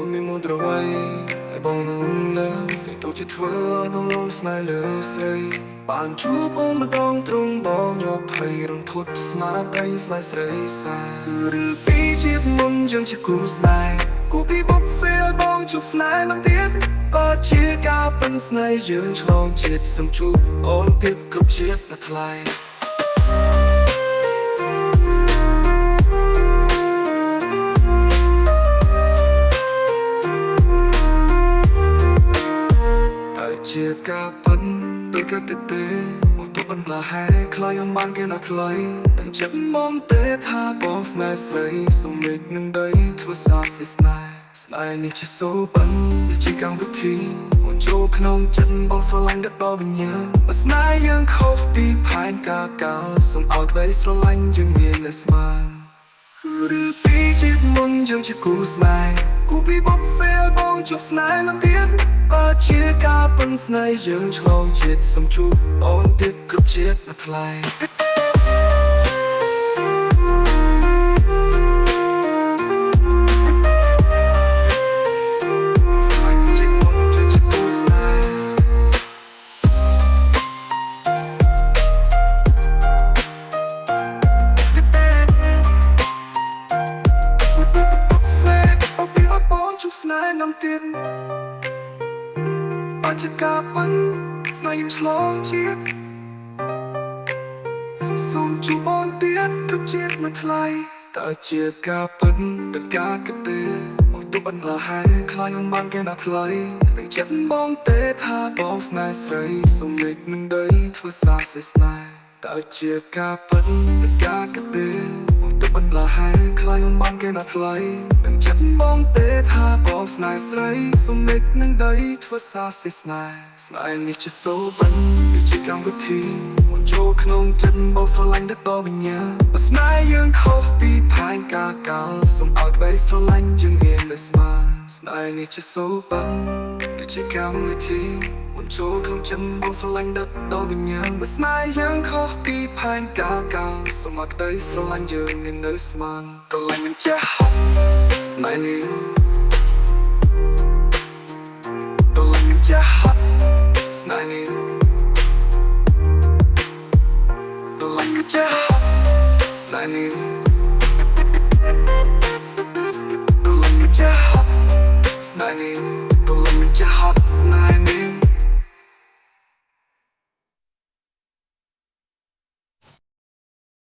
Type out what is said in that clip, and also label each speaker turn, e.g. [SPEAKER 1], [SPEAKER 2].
[SPEAKER 1] នមានមុនត្រវៃឲ្យបងនឹងលើសេទៅជាធ្វើឲ្យបងលងស្នេហ៍លើស្រីបានជួបអូនម្ដងទ្រង់បងយកភ័យរន្ធត់ស្មារតីស្នេហ៍ស្រីសាឬពីជាតិមុនយើងជាគូស្នេហ៍គូពីបុកហ្វេឲ្យបងជួបស្នេហ៍នឹងទៀតបើជាការពិនស្នេហ៍យើងឆ្លងជាតិសំជួបអូនទៀតគ្រប់ជាតិនៅថ្លៃជាការពិនដូចកតិទេមកទៅបន្លាហែខ្លាយអំបានគេណាថ្លៃនឹងចិត្តមកទេថាបងស្នេហ៍ស្រីសុំលេចនឹងដីធ្វើសាស្នេហ៍ស្នេហ៍នេះជាសូបិនជាកម្មវិធីមកចូលក្នុងចិត្តបងស្រឡាញ់ដល់វិញ្ញាណបើស្នេហ៍យើងខុសពីផែនការកាលសូមឲ្យក្តីស្រឡាញ់យើងមាននៅស្មាឬពីជាតិមុនយើងជាគូស្នេហ៍គូពីបុកហ្វេបងជួបស្នេហ៍នឹងទៀតបើជាការពិនស្នេហ៍យើងឆ្លងជាតិសំជួបអូនទៀតគ្រប់ជាតិនៅថ្លៃស្នេហ៍នំទៀតបើជាការពិនស្នេហ៍យើងឆ្លងជាតិសូមជួបអូនទៀតគ្រប់ជាតិមិនថ្លៃតើជាការពិនដូចការគិតទេមកទុបបន្លាហែខ្លាញ់អំបានគេណាថ្លៃទាំងចិត្តបងទេថាបងស្នេហ៍ស្រីសូមលេចនឹងដីធ្វើសាស្នេហ៍ស្នេហ៍តើជាការពិនដូចការគិតទេបន្លាហែខ្លាយអំបានគេណាថ្លៃនឹងចិត្តបងទេថាបងស្នេហ៍ស្រីសុំលេចនឹងដីធ្វើសាស្នេហ៍ស្នេហ៍នេះជាសូបិនគឺជាកម្មវិធីមកចូលក្នុងចិត្តបងស្រឡាញ់ដល់វិញ្ញាណបើស្នេហ៍យើងខុសពីផែនការកាលសូមឲ្យក្តីស្រឡាញ់យើងមាននៅស្មាស្នេហ៍នេះជាសូបិនគឺជាកម្មវិធីចូលក្នុងចិត្តបងស្រឡាញ់ដល់វិញ្ញាណបើស្នេហ៍យើងខុសពីផែនការកាលសូមឲ្យក្តីស្រឡាញ់យើងមាននៅស្មានស្រឡាញ់មិនចេះហត់ស្នេហ៍នេះស្រឡាញ់មិនចេះហត់ស្នេហ៍នេះស្រឡាញ់មិនចេះហត់ស្នេហ៍នេះ